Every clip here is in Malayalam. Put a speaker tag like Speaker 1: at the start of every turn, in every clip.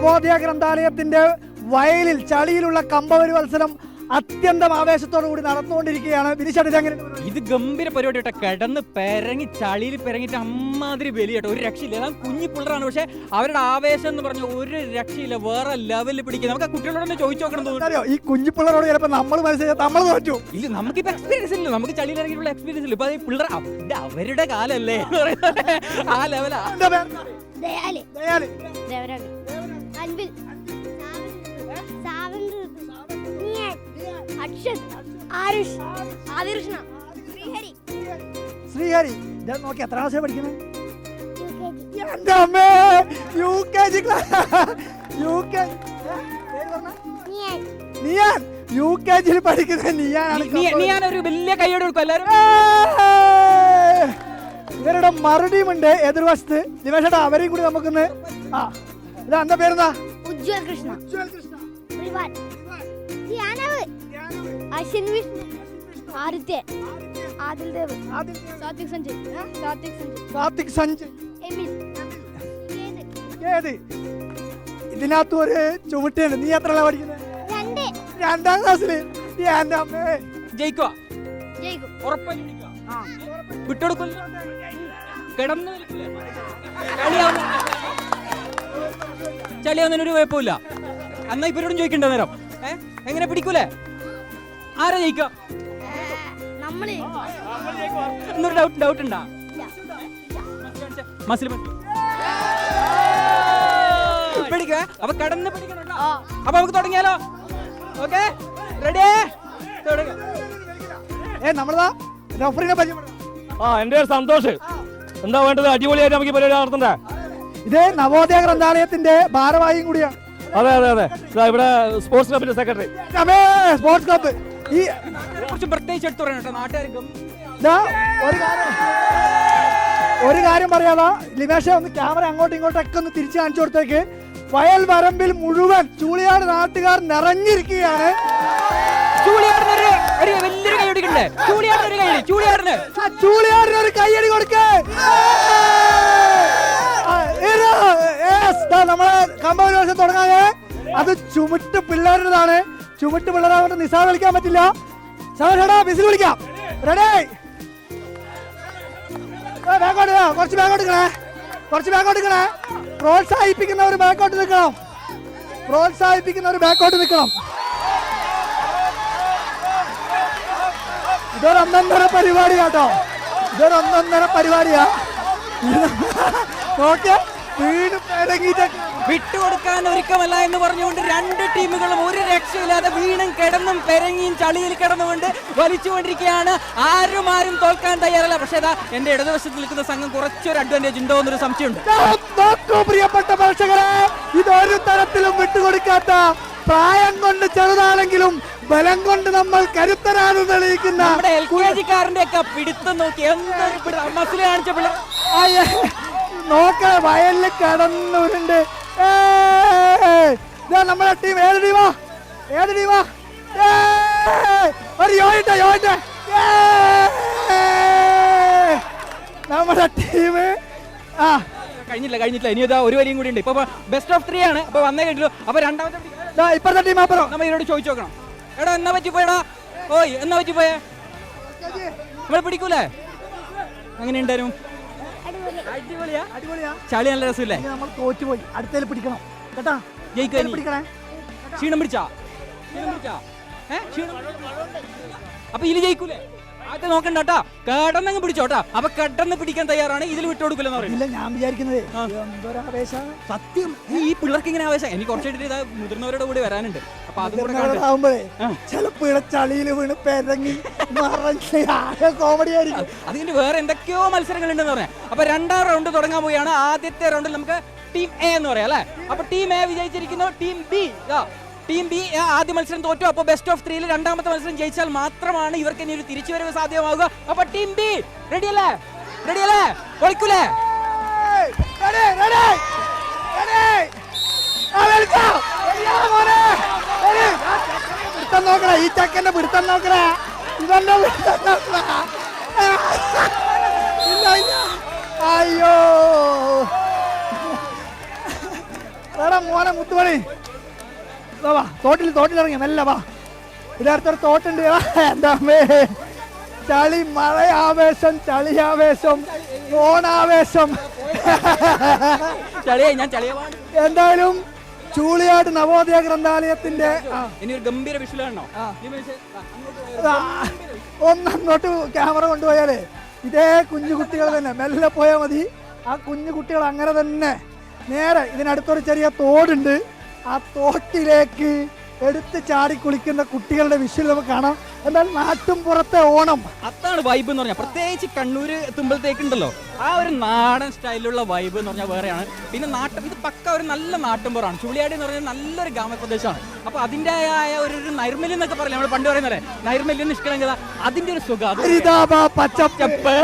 Speaker 1: നവോദയ ഗ്രന്ഥാലയത്തിന്റെ വയലിൽ ചളിയിലുള്ള കമ്പവരി മത്സരം അത്യന്തം ആവേശത്തോടു കൂടി നടന്നുകൊണ്ടിരിക്കുകയാണ്.
Speaker 2: ഇത് ഗംഭീര പരിപാടി കേട്ടോ. കിടന്ന് പെരങ്ങി ചളിയിൽ പെരങ്ങിട്ട് അമ്മാതിരി ബലി കേട്ടോ. ഒരു രക്ഷയില്ല. ഞാൻ കുഞ്ഞി പിള്ളേരാണ്, പക്ഷെ അവരുടെ ആവേശം എന്ന് പറഞ്ഞ ഒരു രക്ഷയില്ല. വേറെ ലെവലിൽ പിടിക്കുക. നമുക്ക് കുട്ടികളോട് ചോദിച്ചു നോക്കണം തോന്നുന്നു.
Speaker 1: ഈ കുഞ്ഞി പിള്ളേരോട് ചിലപ്പോൾ നമ്മൾ നമ്മൾ തോറ്റു.
Speaker 2: ഇല്ല, നമുക്കിപ്പോ എക്സ്പീരിയൻസ് ഇല്ല. നമുക്ക് ചളിയിൽ ഇറങ്ങിയിട്ടുള്ള എക്സ്പീരിയൻസ് ഇല്ല. ഇപ്പൊ പിള്ളേർ അവരുടെ കാലല്ലേ ആ ലെവലാ.
Speaker 1: ശ്രീഹരി നോക്കി എത്ര ക്ലാസ്സിൽ പഠിക്കുന്നത്? യുകെജിയിൽ പഠിക്കുന്ന
Speaker 2: നീയാണ് ഒരു വലിയ കൈയോടെ കൊടുക്കും എല്ലാവരും.
Speaker 1: ഇവരുടെ മറുപടിയുമുണ്ട് എതിർവശത്ത്. നിമേഷേട്ടാ അവരെയും കൂടി നമുക്കൊന്ന്. ഇതാ എന്താ പേരെന്താ?
Speaker 3: ഉജ്ജ്വൽ കൃഷ്ണ. അശ്വിൻ വിഷ്ണു. ആദിത്യ. ആദിൽ ദേവ്. സാത്വിക് സഞ്ജയ്.
Speaker 1: സാത്വിക് സഞ്ജയ്.
Speaker 3: എമിൽ.
Speaker 1: ഏത് ഇതിനകത്ത് ഒരു ചുമട്ടുണ്ട്. നീ എത്ര പഠിക്കുന്നത്? രണ്ടാം ക്ലാസ്സില്. എന്റെ അമ്മേ
Speaker 2: ജയിക്കോ? വിട്ടുകൊടുക്കും. കിടന്ന് ചളിയാവുന്നതിനൊരു കുഴപ്പമില്ല. എന്നാ ഇവരോടും ചോദിക്കണ്ട നേരം. എങ്ങനെ പിടിക്കൂലേ? ആരാ ജയിക്കുക? എന്നൊരു ഡൗട്ട് ഉണ്ടാ? പിടിക്കുക. അപ്പൊ കടന്ന് പിടിക്കണം. അപ്പൊ നമുക്ക് തുടങ്ങിയാലോ? Okay, ready?
Speaker 1: നമ്മളതാ റഫറിനെ പരിചയപ്പെടാം.
Speaker 4: എന്റെ സന്തോഷ്. എന്താ വേണ്ടത്? അടിപൊളിയായിട്ട് നമുക്ക് പരിപാടി നടത്തണ്ടേ?
Speaker 1: ഇത് നവോദയ ഗ്രന്ഥാലയത്തിന്റെ ഭാരവാഹിയും കൂടിയാണ്.
Speaker 4: അതെ അതെ അതെ. ഇവിടെ സ്പോർട്സ് ക്ലബിന്റെ സെക്രട്ടറി.
Speaker 1: സ്പോർട്സ് ക്ലബ് ഈ
Speaker 2: കുറച്ച് പ്രത്യേകിച്ച് എടുത്തു പറയണം കേട്ടോ നാട്ടുകാർക്കും.
Speaker 1: ഒരു കാര്യം പറയാതാ ലിമേഷ, ഒന്ന് ക്യാമറ അങ്ങോട്ടും ഇങ്ങോട്ടൊക്കെ ഒന്ന് തിരിച്ചു കാണിച്ചു കൊടുത്തേക്ക്. വയൽ വരമ്പിൽ മുഴുവൻ ചൂളിയാട് നാട്ടുകാർ നിറഞ്ഞിരിക്കുകയാണ്. ചൂളിയാടിന് ഒരു കൈയടി കൊടുക്കേ. നമ്മളെ കമ്പവരി വർഷം തുടങ്ങാതെ. അത് ചുമട്ട് പിള്ളേരുടേതാണ്. ചുമട്ട് പിള്ളേരാകൊണ്ട് നിസാർ കളിക്കാൻ പറ്റില്ല. ചേട്ടാ വിസിൽ വിളിക്കാം. റെഡി? കുറച്ച് ബാക്കോട്ട് നിൽക്കണേ. കുറച്ച് ബാക്കോട്ട് നിൽക്കണേ. പ്രോത്സാഹിപ്പിക്കുന്നവർ ബാക്കോട്ട് നിൽക്കണം. പ്രോത്സാഹിപ്പിക്കുന്നവർ ബാക്കോട്ട് നിൽക്കണം. ഇതൊരു ഒന്നൊന്നര പരിപാടിയാട്ടോ. ഇതൊരു ഒന്നൊന്നര പരിപാടിയാ. നോക്കിയ വീട് പെടങ്ങിയിട്ട്
Speaker 2: വിട്ടുകൊടുക്കാൻ ഒരുക്കമല്ല എന്ന് പറഞ്ഞുകൊണ്ട് രണ്ട് ടീമുകളും ഒരു രക്ഷയില്ലാതെ വീണും കിടന്നും പെരങ്ങിയും ചളിയിൽ കിടന്നുകൊണ്ട് വലിച്ചുകൊണ്ടിരിക്കുകയാണ്. ആരും തോൽക്കാൻ തയ്യാറല്ല. പക്ഷേ എന്റെ ഇടതുവശത്ത് നിൽക്കുന്ന സംഘം കുറച്ചൊരു അഡ്വാൻറ്റേജ് ഉണ്ടോ എന്നൊരു സംശയമുണ്ട്.
Speaker 1: പ്രിയപ്പെട്ട പ്രേക്ഷകരെ, ഇതൊരു തരത്തിലും വിട്ടുകൊടുക്കാത്ത, പ്രായം കൊണ്ട് ചെറുതാണെങ്കിലും ബലം കൊണ്ട് നമ്മൾ കരുത്തരാണെന്ന് തെളിയിക്കുന്ന
Speaker 2: നമ്മുടെ LKG-കാരന്റെ ഒക്കെ പിടുത്തം നോക്കി എന്തൊരു മസിൽ കാണിച്ച പിള്ളേർ
Speaker 1: നോക്ക വയലിൽ കടന്നുണ്ട്. നമ്മുടെ ടീം ഏത് ടീമാ? ഏത് ടീമാ? ഒരു യോയിട്ടെ നമ്മുടെ ടീം.
Speaker 2: കഴിഞ്ഞില്ല. ഇനി ഇതാ ഒരു വരിയും കൂടി ഉണ്ട്. ഇപ്പൊ ബെസ്റ്റ് ഓഫ് 3 ആണ്. അപ്പൊ വന്നേ കഴിഞ്ഞു. അപ്പൊ രണ്ടാമത്തെ
Speaker 1: ഇപ്പഴത്തെ ടീം അപ്പുറം
Speaker 2: നമ്മ ഇവരോട് ചോദിച്ചു നോക്കണം. എടാ എന്നാ പറ്റിപ്പോയടാ? ഓയ് എന്നാ പറ്റിപ്പോയേ? നമ്മളെ പിടിക്കൂലേ? അങ്ങനെ ഉണ്ടായിരുന്നു.
Speaker 1: അടിപൊളിയാ.
Speaker 2: ചളി നല്ല രസമില്ലേ?
Speaker 1: നമ്മൾ തോറ്റുപോയി. അടുത്തേൽ പിടിക്കണം കേട്ടാ.
Speaker 2: ജയിക്കാൻ
Speaker 1: പിടിക്കണേ.
Speaker 2: ക്ഷീണം പിടിച്ചാ? അപ്പൊ ഇതിൽ ജയിക്കൂലേ? അത് നോക്കണ്ട കേട്ടാ. കടന്നങ്ങ് പിടിച്ചോട്ടാ. അപ്പൊ കടന്ന് പിടിക്കാൻ തയ്യാറാണ്. ഇതിൽ വിട്ടുകൊടുക്കില്ലെന്ന് പറയുന്നത്.
Speaker 1: ഞാൻ വിചാരിക്കുന്നത്
Speaker 2: സത്യം ഈ പിള്ളേർക്ക് ഇങ്ങനെ ആവേശം. എനിക്ക് കുറച്ചായിട്ട് ഇതാ മുതിർന്നവരുടെ കൂടി വരാനുണ്ട്. അപ്പൊ അതും
Speaker 1: ആവുമ്പോഴേ ചിലപ്പോ ചളിയിൽ വീണ് പെരങ്ങി കോമഡി ആയിരിക്കും.
Speaker 2: അതിന്റെ വേറെ എന്തൊക്കെയോ മത്സരങ്ങൾ ഉണ്ടെന്ന് പറയാം. അപ്പൊ രണ്ടാം റൗണ്ട് തുടങ്ങാൻ പോവുകയാണ്. ആദ്യത്തെ റൗണ്ടിൽ നമുക്ക് ടീം എ എന്ന് പറയാം അല്ലെ. അപ്പൊ ടീം എ വിജയിച്ചിരിക്കുന്നു. ടീം ബി ആദ്യ മത്സരം തോറ്റു. അപ്പൊ ബെസ്റ്റ് ഓഫ് 3 രണ്ടാമത്തെ മത്സരം ജയിച്ചാൽ മാത്രമാണ് ഇവർക്ക് ഇനി ഒരു തിരിച്ചുവരവ് സാധ്യമാവുക. അപ്പൊ ടീം ബി റെഡിയല്ലേ? പൊളിക്കൂലേ?
Speaker 1: പിടുത്തം നോക്കണേ. ഈ ചക്കന്റെ പിടുത്തം നോക്കണേ. ഇതെന്നെ പിടുത്തം നോക്കണ. അയ്യോ എടാ മോനെ മുത്തുമണി വാ തോട്ടിലിറങ്ങി മെല്ലെ വാ. ഇതടുത്തൊരു തോട്ടുണ്ട്. എന്താ ചളി മഴ ആവേശം, ചളി ആവേശം, ഓണാവേശം.
Speaker 2: ഞാൻ ചളിയാ.
Speaker 1: എന്തായാലും ചൂളിയാട് നവോദയ ഗ്രന്ഥാലയത്തിന്റെ
Speaker 2: ഇനി ഒരു ഗംഭീര വിഷുലാണോ
Speaker 1: ഒന്നങ്ങോട്ട് ക്യാമറ കൊണ്ടുപോയാലേ ഇതേ കുഞ്ഞു കുട്ടികൾ തന്നെ മെല്ലെ പോയാൽ മതി. ആ കുഞ്ഞു കുട്ടികൾ അങ്ങനെ തന്നെ നേരെ ഇതിനടുത്തൊരു ചെറിയ തോടുണ്ട്. ആ തോട്ടിലേക്ക് എടുത്ത് ചാടി കുളിക്കുന്ന കുട്ടികളുടെ വിഷ്വൽ നമുക്ക് കാണാം. എന്നാൽ നാട്ടും പുറത്തെ ഓണം
Speaker 2: അതാണ് വൈബ് എന്ന് പറഞ്ഞാൽ. പ്രത്യേകിച്ച് കണ്ണൂര് എത്തുമ്പോഴത്തേക്കുണ്ടല്ലോ ആ ഒരു നാടൻ സ്റ്റൈലിലുള്ള വൈബ് എന്ന് പറഞ്ഞാൽ വേറെയാണ്. പിന്നെ ഇത് പക്ക ഒരു നല്ല നാട്ടുംപുറമാണ്. ചുള്ളിയാടി എന്ന് പറഞ്ഞാൽ നല്ലൊരു ഗ്രാമപ്രദേശമാണ്. അപ്പൊ അതിൻ്റെതായ ഒരു നൈർമല്യം എന്നൊക്കെ പറയില്ല, നമ്മൾ പണ്ട് പറയുന്നല്ലേ നൈർമല്യം നിഷ്കളങ്കത, അതിന്റെ ഒരു സുഖം പച്ചപ്പ്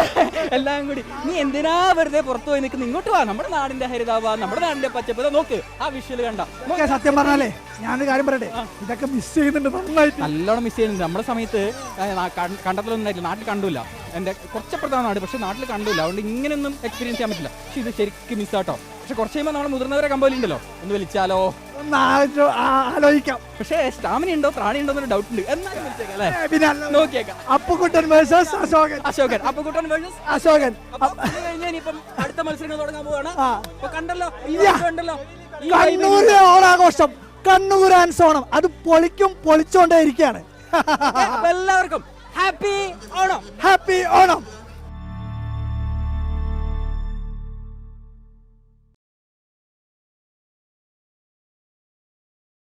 Speaker 2: എല്ലാം കൂടി. നീ എന്തിനാ വെറുതെ പുറത്തു പോയി നിൽക്കുന്നത്? ഇങ്ങോട്ട് വാ, നമ്മുടെ നാടിന്റെ ഹരിതാഭ, നമ്മുടെ നാടിന്റെ പച്ചപ്പ് നോക്ക്. ആ വിഷ്വൽ കണ്ട.
Speaker 1: സത്യം പറഞ്ഞാലേ ഞാനൊരു കാര്യം പറയട്ടെ, ഇതൊക്കെ മിസ് ചെയ്യുന്നുണ്ട് നന്നായിട്ട്,
Speaker 2: നല്ലോണം മിസ് ചെയ്യുന്നുണ്ട്. നമ്മുടെ സമയത്ത് കണ്ടത്തിലൊന്നും ഉണ്ടായിട്ടില്ല, നാട്ടിൽ കണ്ടില്ല. എൻ്റെ കുറച്ചപ്പുറത്താണ് നാട്, പക്ഷെ നാട്ടിൽ കണ്ടില്ല. അതുകൊണ്ട് ഇങ്ങനെയൊന്നും എക്സ്പീരിയൻസ് ചെയ്യാൻ പറ്റില്ല. പക്ഷെ ഇത് ശരിക്കും മിസ്സാട്ടോ. പക്ഷെ കുറച്ച് കഴിയുമ്പോൾ നമ്മുടെ മുതിർന്നവരെ കമ്പോലുണ്ടല്ലോ, ഒന്ന് വിളിച്ചാലോ
Speaker 1: ആലോചിക്കാം.
Speaker 2: പക്ഷേ സ്റ്റാമിന ഉണ്ടോ പ്രാണി ഉണ്ടോ എന്നൊരു ഡൗട്ട് ഉണ്ട്. എന്നാലും വിളിച്ചേക്കാം അല്ലേ, നോക്കിയേക്കാം.
Speaker 1: Appukuttan versus
Speaker 2: Ashokan Appukuttan versus
Speaker 1: Ashokan.
Speaker 2: കഴിഞ്ഞാൽ ഇനിയിപ്പം അടുത്ത മത്സരങ്ങൾ തുടങ്ങാൻ പോവാണ്. അപ്പൊ കണ്ടല്ലോ കണ്ടല്ലോ
Speaker 1: കണ്ണൂരിലെ ഓണാഘോഷം, കണ്ണൂർ ആൻസ് ഓണം, അത് പൊളിച്ചുകൊണ്ടേ ഇരിക്കുകയാണ്.
Speaker 2: എല്ലാവർക്കും ഹാപ്പി ഓണം.
Speaker 1: ഹാപ്പി ഓണം.